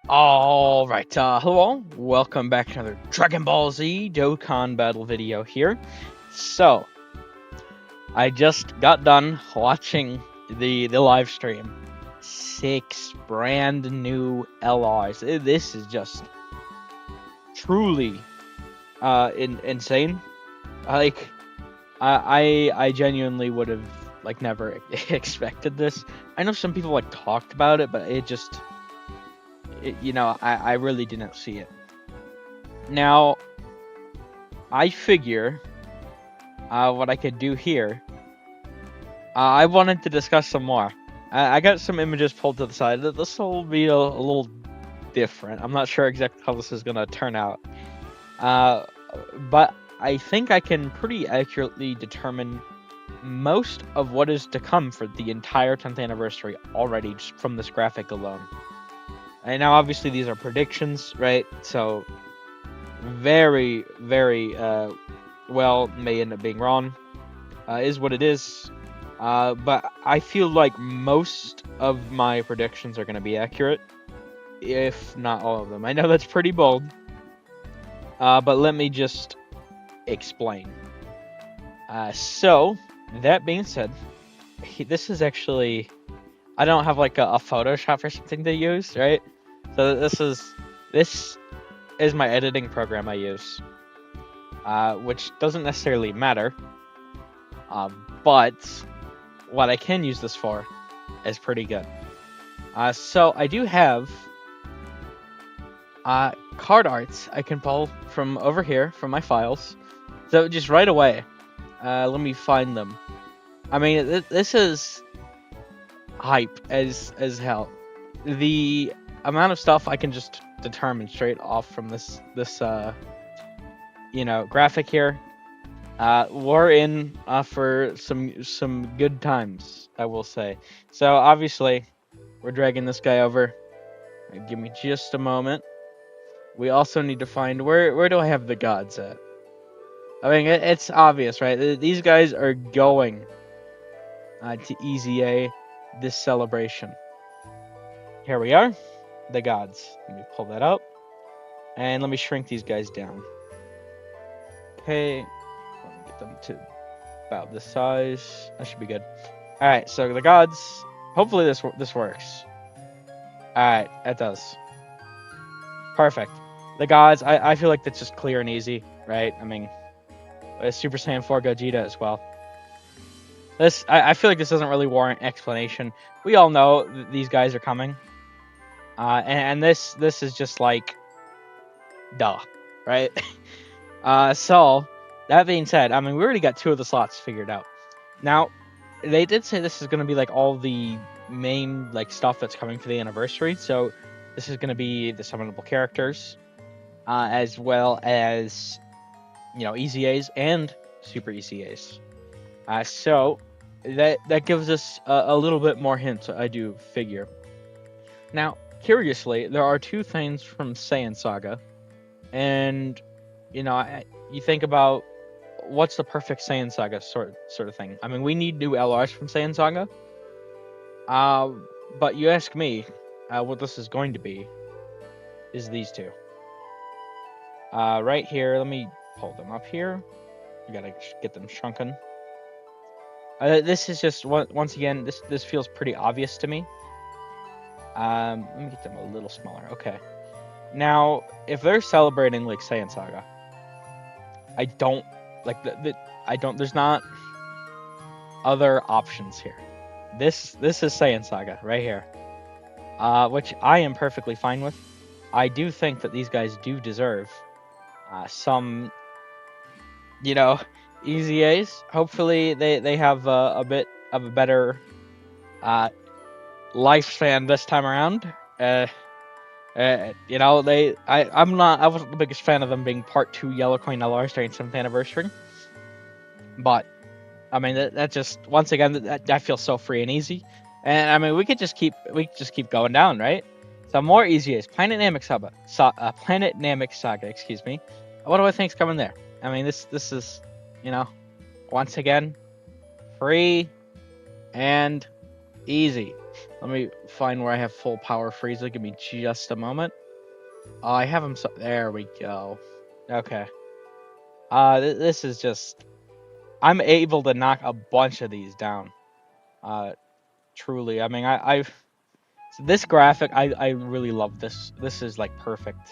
Alright, hello, welcome back to another Dragon Ball Z Dokkan battle video here. So, I just got done watching the live stream. 6 brand new LRs. This is just truly insane. Like, I genuinely would have like never expected this. I know some people like talked about it, but I really didn't see it. Now, I figure what I could do here. I wanted to discuss some more. I got some images pulled to the side. This will be a little different. I'm not sure exactly how this is going to turn out. But I think I can pretty accurately determine most of what is to come for the entire 10th anniversary already just from this graphic alone. And now, obviously, these are predictions, right? So, very, very well may end up being wrong. Is what it is. But I feel like most of my predictions are going to be accurate, if not all of them. I know that's pretty bold, but let me just explain. So, that being said, this is actually... I don't have like a Photoshop or something to use, right? So this is my editing program I use, which doesn't necessarily matter, but what I can use this for is pretty good. So I do have card arts I can pull from over here from my files. So just right away, let me find them. I mean, this is hype as hell. The amount of stuff I can just determine straight off from this graphic here. We're in for some good times, I will say. So obviously, we're dragging this guy over. Give me just a moment. We also need to find where do I have the gods at? I mean, it's obvious, right? These guys are going to Easy A this celebration. Here we are, the gods. Let me pull that up, and let me shrink these guys down. Okay, let me get them to about this size. That should be good. All right, so the gods. Hopefully this works. All right, that does. Perfect. The gods. I feel like that's just clear and easy, right? I mean, Super Saiyan 4 Gogeta as well. I feel like this doesn't really warrant explanation. We all know these guys are coming. And this is just like, duh, right? So, that being said, I mean, we already got 2 of the slots figured out. Now, they did say this is going to be like all the main like stuff that's coming for the anniversary. So, this is going to be the summonable characters, as well as, EZAs and Super ECAs. So, that gives us a little bit more hints, I do figure. Now, curiously, there are 2 things from Saiyan Saga, and you think about what's the perfect Saiyan Saga sort of thing. I mean, we need new LRs from Saiyan Saga, but you ask me, what this is going to be is these 2. Right here, let me pull them up here. You gotta get them shrunken. This is just once again, this feels pretty obvious to me. Let me get them a little smaller. Okay. Now, if they're celebrating like Saiyan Saga, I don't like there's not other options here. This is Saiyan Saga right here, which I am perfectly fine with. I do think that these guys do deserve some, easy A's. Hopefully they have a bit of a better lifespan this time around. I wasn't the biggest fan of them being part 2 Yellow Coin LRs during 7th anniversary. But, I mean, that just, once again, that feels so free and easy. And, I mean, we could just keep going down, right? So, more easy A's. Planet Namek Saga, excuse me. What do I think's coming there? I mean, this is, once again, free and easy. Let me find where I have full power Frieza. Give me just a moment. Oh, I have him. There we go. Okay. This is just. I'm able to knock a bunch of these down. Truly. I mean, I've. This graphic, I really love this. This is like perfect.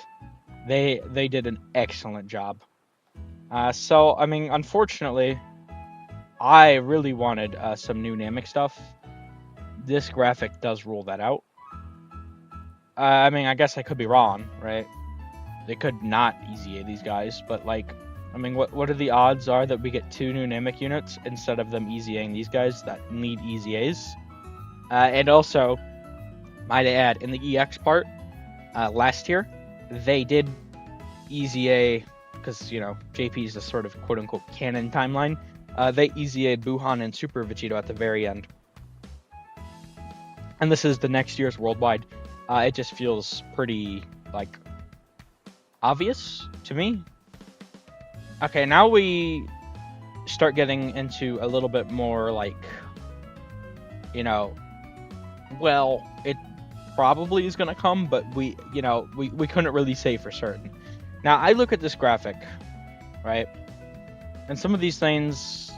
They did an excellent job. So I mean, unfortunately, I really wanted some new Namek stuff. This graphic does rule that out. I mean, I guess I could be wrong, right? They could not easy A these guys, but like, I mean, what are the odds are that we get 2 new Namek units instead of them easy Aing these guys that need easy A's? And also, might I add, in the EX part, last year, they did easy A, because, you know, JP is a sort of quote-unquote canon timeline. They easy A'd Buhan and Super Vegito at the very end. And this is the next year's worldwide. It just feels pretty, like, obvious to me. Okay, now we start getting into a little bit more, like, you know, well, it probably is going to come, but we couldn't really say for certain. Now, I look at this graphic, right? And some of these things,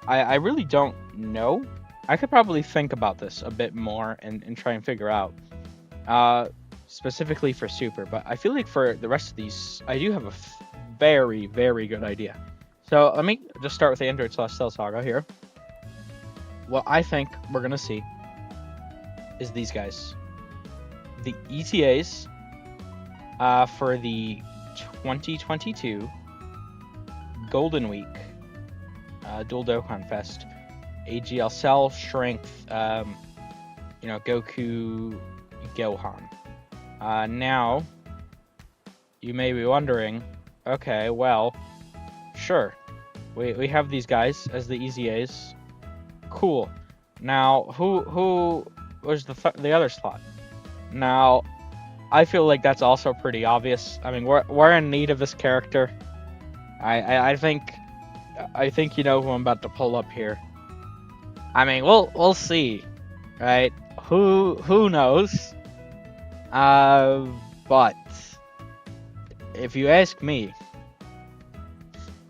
I really don't know. I could probably think about this a bit more and try and figure out, specifically for Super. But I feel like for the rest of these, I do have a very, very good idea. So let me just start with the Android Cell Saga here. What I think we're going to see is these guys. The ETAs for the 2022 Golden Week Dual Dokkan Fest, AGL Cell Strength, Goku Gohan. Now, you may be wondering, okay, well, sure, we have these guys as the Easy A's. Cool. Now, who was the other slot? Now, I feel like that's also pretty obvious. I mean, we're in need of this character. I think you know who I'm about to pull up here. I mean, we'll see, right? Who knows? But if you ask me,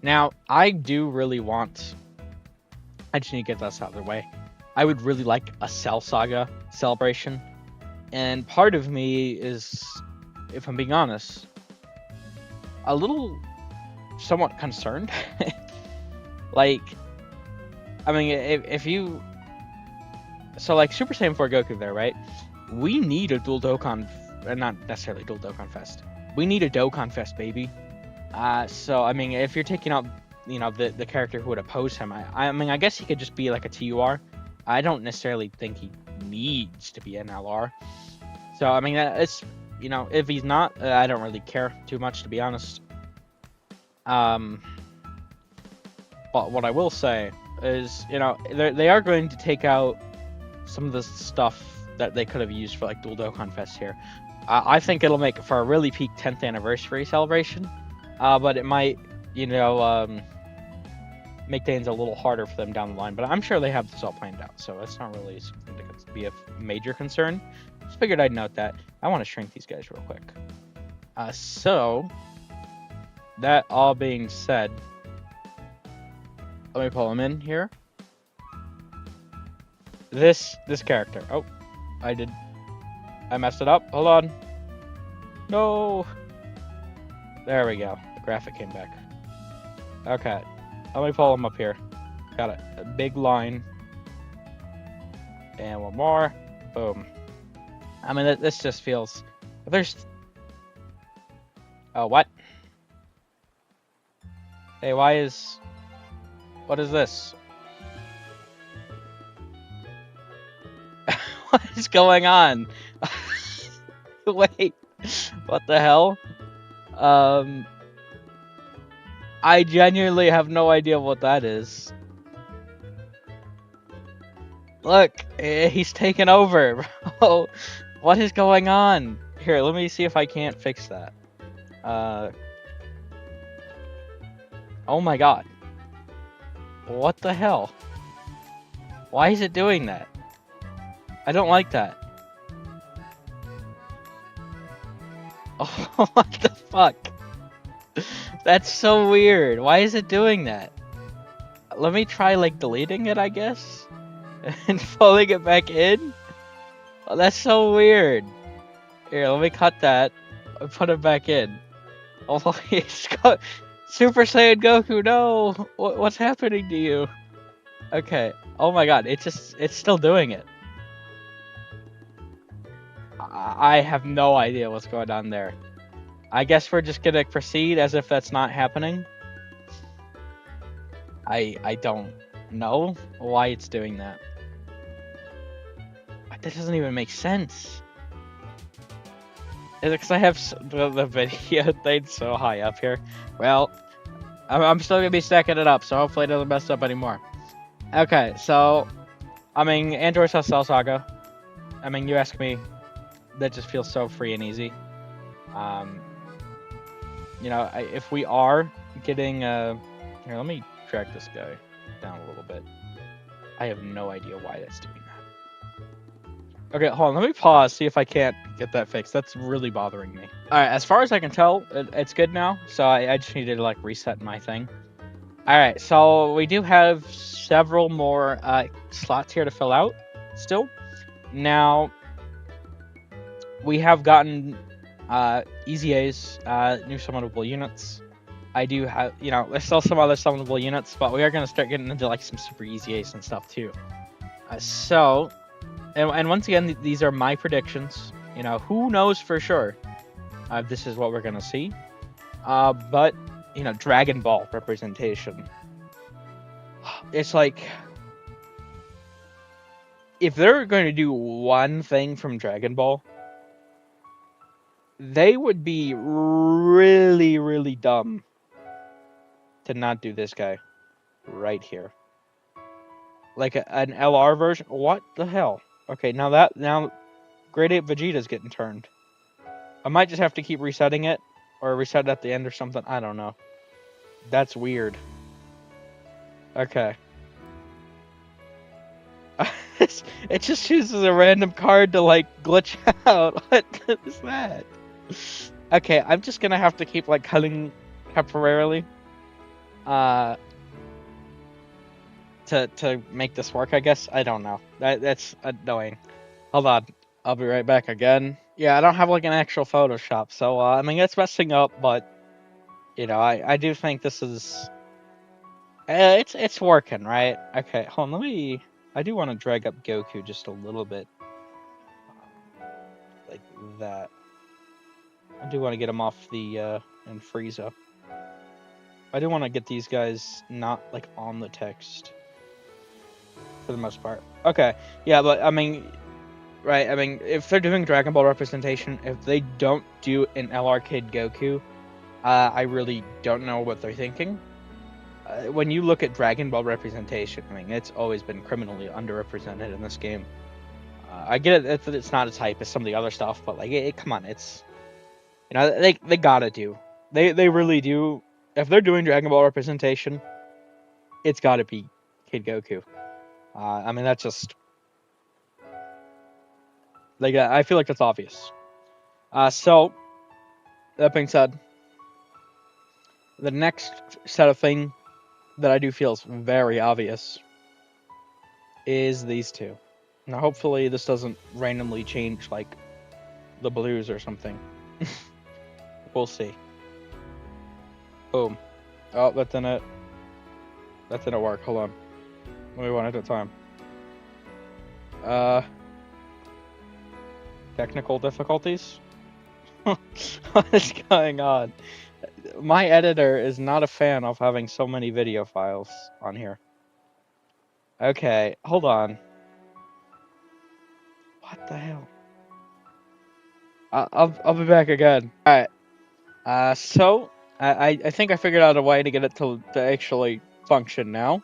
now I do really want. I just need to get this out of the way. I would really like a Cell Saga celebration, and part of me is, if I'm being honest, a little somewhat concerned. Like, I mean, if you... So, like, Super Saiyan 4 Goku there, right? We need a Dual Dokkan... Not necessarily Dual Dokkan Fest. We need a Dokkan Fest, baby. So, I mean, if you're taking out, you know, the character who would oppose him, I mean, I guess he could just be, like, a TUR. I don't necessarily think he needs to be an LR. So, I mean, it's... You know, if he's not, I don't really care too much, to be honest. But what I will say is, you know, they are going to take out some of the stuff that they could have used for, like, Dual Dokkan Fest here. I think it'll make for a really peak 10th anniversary celebration, but it might, you know, make things a little harder for them down the line. But I'm sure they have this all planned out, so it's not really something to be a major concern. Just figured I'd note that. I want to shrink these guys real quick. So, that all being said, let me pull him in here. This character. Oh, I messed it up. Hold on. No. There we go. The graphic came back. Okay. Let me pull him up here. Got a big line. And one more. Boom. I mean, this just feels... There's... Oh, what? Hey, why is... What is this? What is going on? Wait, what the hell? I genuinely have no idea what that is. Look, he's taken over, bro. What is going on? Here, let me see if I can't fix that. Oh my god. What the hell? Why is it doing that? I don't like that. Oh, what the fuck? That's so weird. Why is it doing that? Let me try, like, deleting it, I guess? And pulling it back in? Oh, that's so weird. Here, let me cut that and put it back in. Oh, it's got Super Saiyan Goku, no! What's happening to you? Okay. Oh my god, it's still doing it. I have no idea what's going on there. I guess we're just gonna proceed as if that's not happening. I don't know why it's doing that. That doesn't even make sense. Is it because I have the video thing so high up here? Well, I'm still gonna be stacking it up, so hopefully it doesn't mess up anymore. Okay, so I mean, Android Cell Saga. I mean, you ask me, that just feels so free and easy. You know, if we are getting here, let me drag this guy down a little bit. I have no idea why that's doing that. Okay, hold on. Let me pause, see if I can't get that fixed. That's really bothering me. All right, as far as I can tell, it's good now. So I just needed to like reset my thing. All right, so we do have several more slots here to fill out still. Now, we have gotten EZA's new summonable units. I do have, you know, there's still some other summonable units, but we are going to start getting into like some super EZA's and stuff too. And once again, these are my predictions. You know, who knows for sure? This is what we're going to see. But, you know, Dragon Ball representation. It's like, if they're going to do one thing from Dragon Ball, they would be really, really dumb to not do this guy right here. Like an LR version? What the hell? Okay, now Grade 8 Vegeta's getting turned. I might just have to keep resetting it, or reset it at the end or something. I don't know. That's weird. Okay. It just chooses a random card to like glitch out. What is that? Okay, I'm just gonna have to keep like cutting temporarily. To make this work, I guess. I don't know. That's annoying. Hold on. I'll be right back again. Yeah, I don't have like an actual Photoshop, so I mean it's messing up, but you know, I do think this is it's working, right? Okay, hold on, I do want to drag up Goku just a little bit. Like that. I do want to get him off the and Frieza. I do want to get these guys not like on the text for the most part. Okay, yeah, but I mean, right? I mean, if they're doing Dragon Ball representation, if they don't do an LR Kid Goku, I really don't know what they're thinking. When you look at Dragon Ball representation, I mean, it's always been criminally underrepresented in this game. I get it that it's not as hype as some of the other stuff, but like, come on, it's, you know, they gotta do. They really do. If they're doing Dragon Ball representation, it's gotta be Kid Goku. I mean, that's just like, I feel like that's obvious. So that being said, the next set of thing that I do feel is very obvious is these two. Now, hopefully, this doesn't randomly change like the blues or something. We'll see. Boom. Oh, that didn't work. Hold on. Let me one at a time. Technical difficulties? What is going on? My editor is not a fan of having so many video files on here. Okay, hold on. What the hell? I'll be back again. Alright. So I think I figured out a way to get it to actually function now.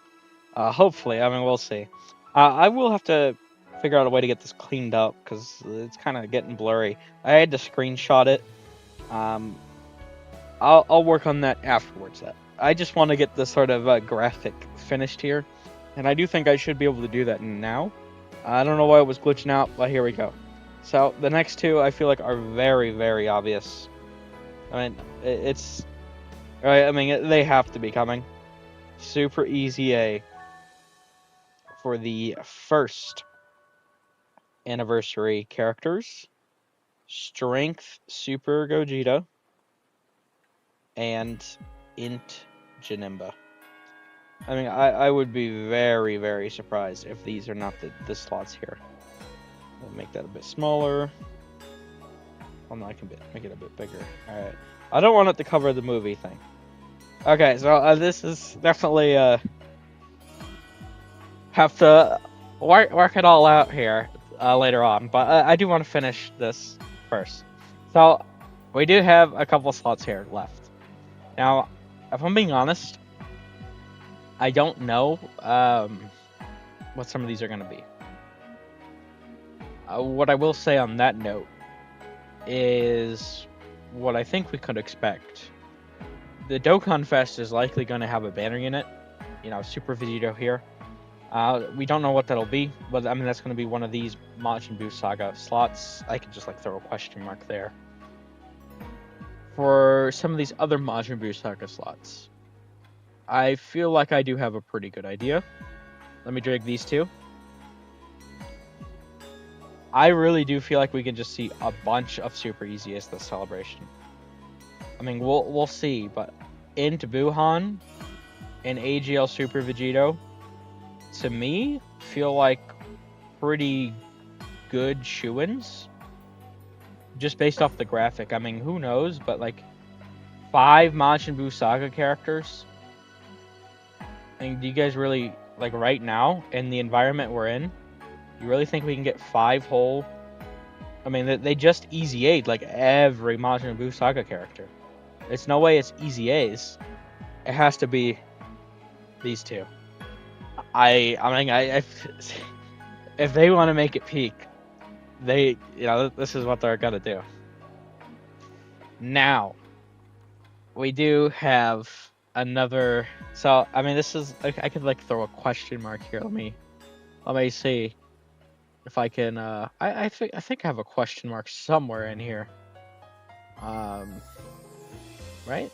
Hopefully, I mean, we'll see. I will have to figure out a way to get this cleaned up because it's kind of getting blurry. I had to screenshot it. I'll work on that afterwards. I just want to get this sort of graphic finished here, and I do think I should be able to do that now. I don't know why it was glitching out, but here we go. So the next two I feel like are very, very obvious. I mean, it's right. I mean, they have to be coming. Super easy A for the first anniversary characters. Strength Super Gogeta and Int Janemba. I mean, I would be very, very surprised if these are not the slots here. I'll make that a bit smaller. Well, no, I can make it a bit bigger. Alright. I don't want it to cover the movie thing. Okay, so this is definitely have to work it all out here later on, but I do want to finish this first. So we do have a couple slots here left. Now, if I'm being honest, I don't know what some of these are going to be. What I will say on that note is what I think we could expect. The Dokkan Fest is likely going to have a banner unit, you know, Super Vegito here. We don't know what that'll be, but I mean that's going to be one of these Majin Buu Saga slots. I could just like throw a question mark there. For some of these other Majin Buu Saga slots, I feel like I do have a pretty good idea. Let me drag these two. I really do feel like we can just see a bunch of Super Easy as the celebration. I mean, we'll see, but Int Buhan and AGL Super Vegito, to me, feel like pretty good shoo-ins. Just based off the graphic. I mean, who knows, but like 5 Majin Buu Saga characters. And do you guys really, like right now, in the environment we're in, you really think we can get 5 whole? I mean, they just easy A'd like every Majin Buu Saga character. There's no way it's easy A's. It has to be these two. I mean, if they want to make it peak, they, you know, this is what they're gonna do. Now, we do have another. So, I mean, this is. I could like throw a question mark here. Let me see if I can. I think I have a question mark somewhere in here. Right?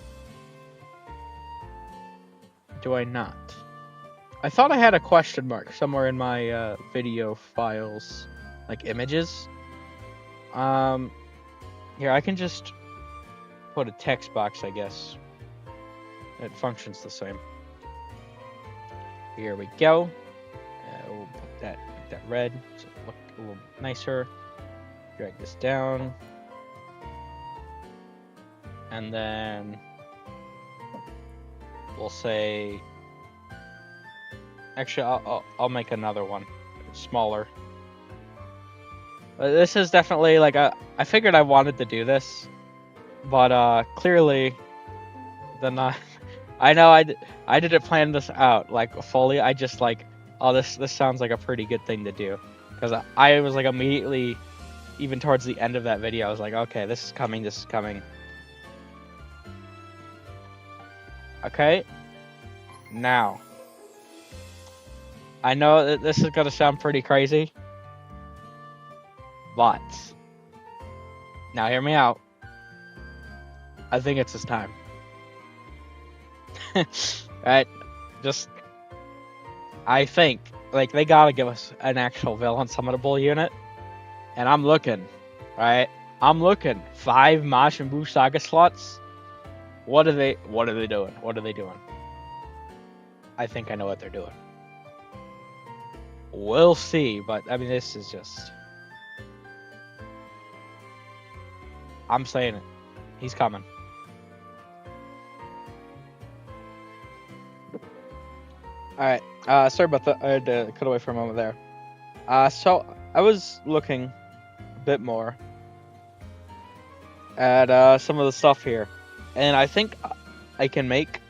Do I not? I thought I had a question mark somewhere in my video files, like images. Here I can just put a text box, I guess. It functions the same. Here we go. We'll put that, make that red, so it look a little nicer. Drag this down, and then we'll say. Actually, I'll make another one, smaller. This is definitely like I figured I wanted to do this, but clearly, I know I didn't plan this out like fully. I just like, oh, this sounds like a pretty good thing to do, because I was like immediately, even towards the end of that video, I was like, okay, this is coming, this is coming. Okay, now. I know that this is gonna sound pretty crazy, but now hear me out. I think it's his time. Right? Just, I think, like, they gotta give us an actual villain summonable unit, and I'm looking, right? I'm looking. 5 Majin Buu Saga slots. What are they doing? What are they doing? I think I know what they're doing. We'll see, but I mean, this is just. I'm saying it. He's coming. Alright, sorry about that. I had to cut away for a moment there. So, I was looking a bit more at some of the stuff here, and I think I can make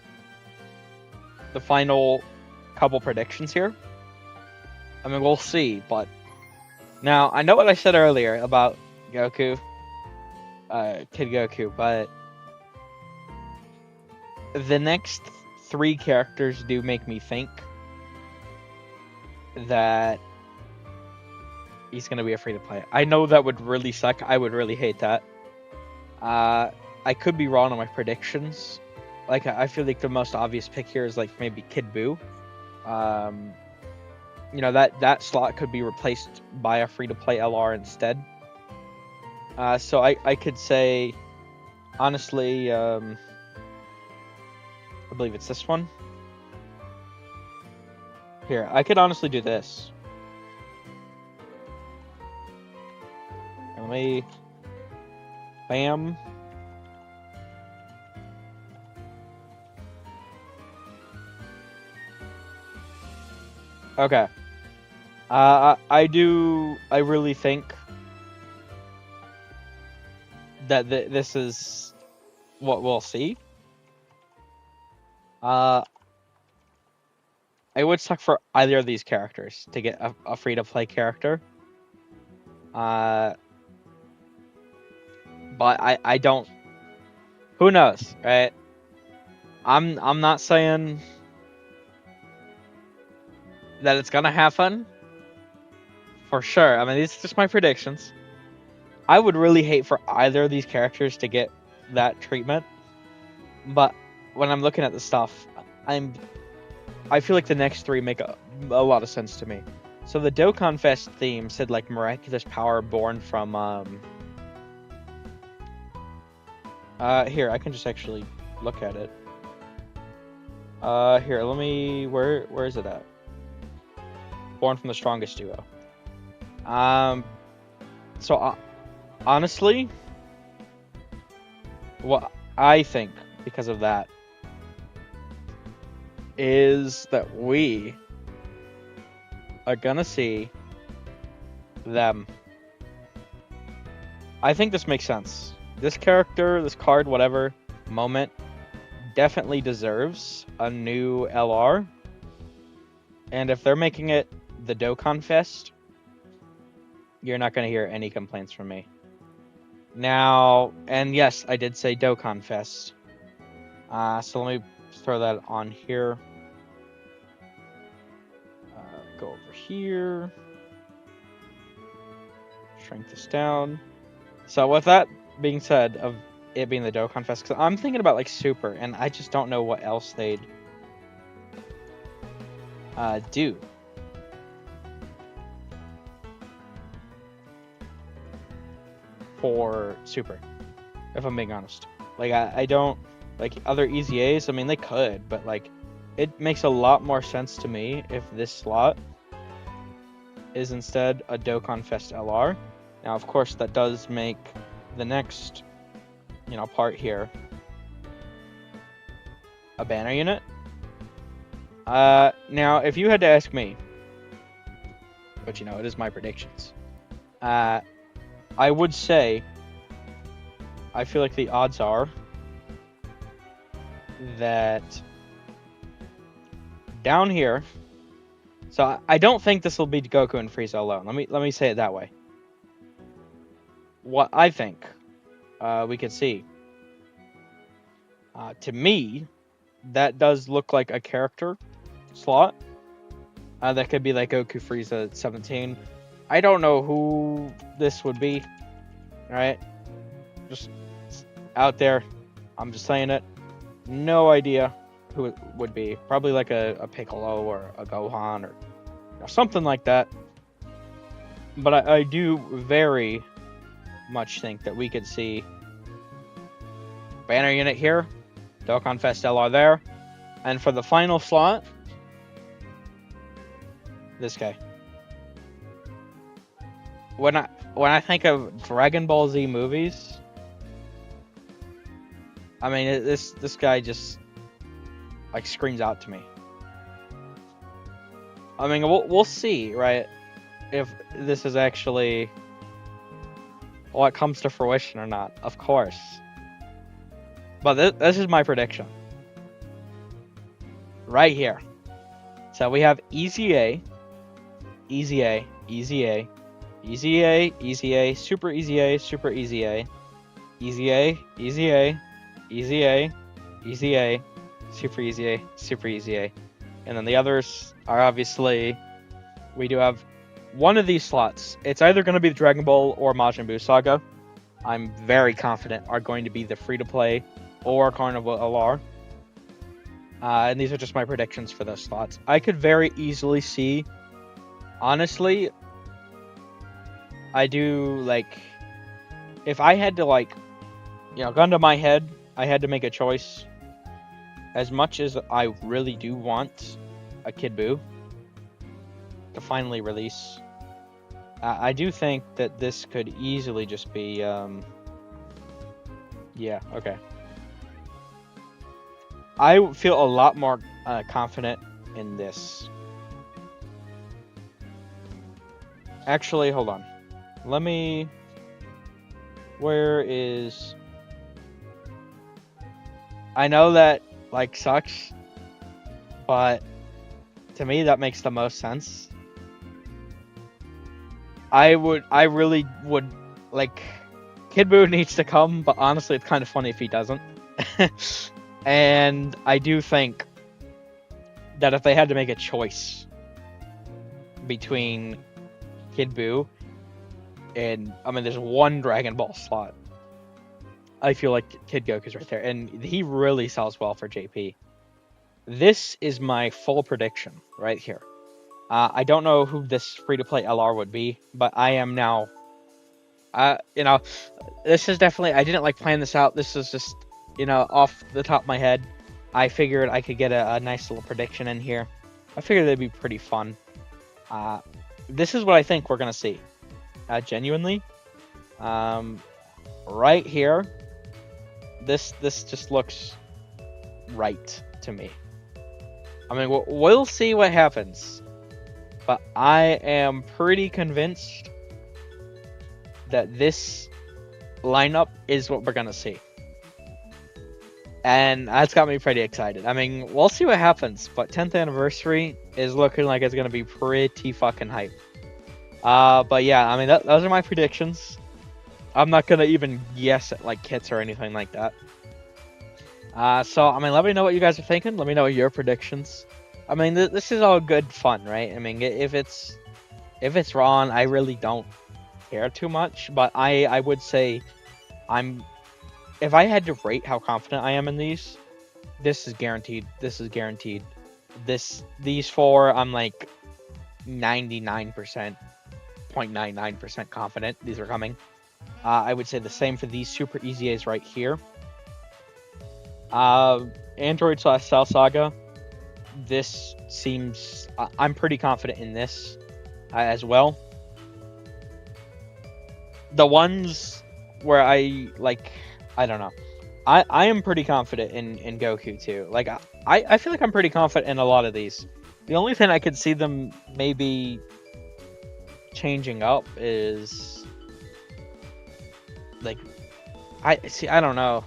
the final couple predictions here. I mean, we'll see, but now I know what I said earlier about Goku, Kid Goku, but the next 3 characters do make me think that he's gonna be a free to play. I know that would really suck. I would really hate that. I could be wrong on my predictions. Like I feel like the most obvious pick here is like maybe Kid Buu. You know that slot could be replaced by a free to play LR instead. So I could say, honestly, I believe it's this one. Here, I could honestly do this. Let me, bam. Okay. I really think that this is what we'll see. It would suck for either of these characters to get a free-to-play character. But I don't. Who knows, right? I'm not saying that it's gonna happen for sure. I mean, these are just my predictions. I would really hate for either of these characters to get that treatment. But when I'm looking at the stuff, I feel like the next three make a lot of sense to me. So the Dokkan Fest theme said like miraculous power born from here, I can just actually look at it. Here, let me where is it at? Born from the strongest duo. So honestly, what I think because of that is that we are gonna see them. I think this makes sense. This character, this card, whatever, moment, definitely deserves a new LR. And if they're making it the Dokkan Fest, you're not gonna hear any complaints from me. Now, and yes, I did say Dokkan Fest. So let me throw that on here. Go over here. Shrink this down. So with that being said, of it being the Dokkan Fest, because I'm thinking about like Super, and I just don't know what else they'd do. For Super, if I'm being honest. Like I don't like other EZAs. I mean, they could, but like it makes a lot more sense to me if this slot is instead a Dokkan Fest LR. Now, of course, that does make the next, part here a banner unit. Now, if you had to ask me, but it is my predictions. I would say I feel like the odds are that down here. So I don't think this will be Goku and Frieza alone. Let me say it that way. What I think we could see, to me, that does look like a character slot. That could be like Goku Frieza 17. I don't know who this would be. Alright? Just out there. I'm just saying it. No idea who it would be. Probably like a Piccolo or a Gohan or something like that. But I do very much think that we could see banner unit here, Dokkan Fest LR there, and for the final slot, this guy. When I think of Dragon Ball Z movies, I mean this guy just like screams out to me. I mean we'll see, right? If this is actually what comes to fruition or not, of course. But this is my prediction. Right here. So we have EZA, EZA, EZA, EZA, EZA, Super EZA, Super EZA, EZA, EZA, EZA, EZA, Super EZA, Super EZA. And then the others are obviously, we do have one of these slots, it's either going to be the Dragon Ball or Majin Buu Saga. I'm very confident are going to be the free-to-play or Carnival LR. And these are just my predictions for those slots. I could very easily see, honestly, I do, like, if I had to, like, gun to my head, I had to make a choice. As much as I really do want a Kid Buu to finally release, I do think that this could easily just be, yeah, okay. I feel a lot more confident in this. Actually, hold on. Let me... Where is... I know that, like, sucks, but to me that makes the most sense. I really would, like, Kid Buu needs to come, but honestly it's kind of funny if he doesn't. And I do think that if they had to make a choice between Kid Buu and, I mean, there's one Dragon Ball slot, I feel like Kid Goku's right there, and he really sells well for JP. This is my full prediction right here. I don't know who this free-to-play LR would be, but I am now... this is definitely... I didn't, like, plan this out. This is just, off the top of my head. I figured I could get a nice little prediction in here. I figured it'd be pretty fun. This is what I think we're going to see. Genuinely. Right here. This just looks right to me. I mean, we'll see what happens. But I am pretty convinced that this lineup is what we're going to see. And that's got me pretty excited. I mean, we'll see what happens. But 10th anniversary is looking like it's going to be pretty fucking hype. But yeah, I mean, those are my predictions. I'm not going to even guess at, like, kits or anything like that. So, I mean, let me know what you guys are thinking. Let me know your predictions. I mean, this is all good fun, right? I mean, if it's wrong, I really don't care too much. But I would say if I had to rate how confident I am in these, this is guaranteed. This is guaranteed. These four, I'm like 99%, 0.99% confident these are coming. I would say the same for these super easy A's right here. Android / Cell Saga. This seems... I'm pretty confident in this as well. The ones where I don't know. I am pretty confident in Goku too. Like, I feel like I'm pretty confident in a lot of these. The only thing I could see them maybe changing up is... Like, I don't know.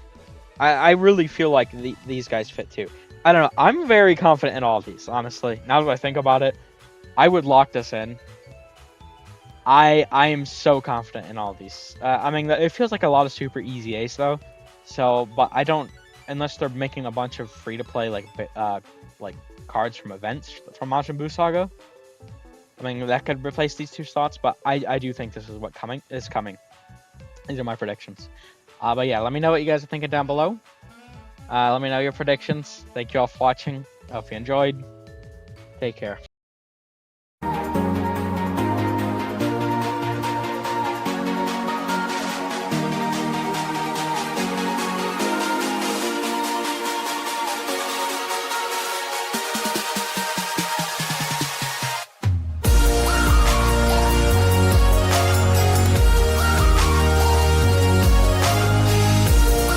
I really feel like these guys fit too. I don't know. I'm very confident in all of these, honestly. Now that I think about it, I would lock this in. I am so confident in all of these. I mean, it feels like a lot of super easy Ace though. So, but I don't, unless they're making a bunch of free-to-play like cards from events from Majin Buu Saga. I mean, that could replace these two slots, but I do think this is what is coming. These are my predictions. But yeah, let me know what you guys are thinking down below. Let me know your predictions. Thank you all for watching. I hope you enjoyed. Take care.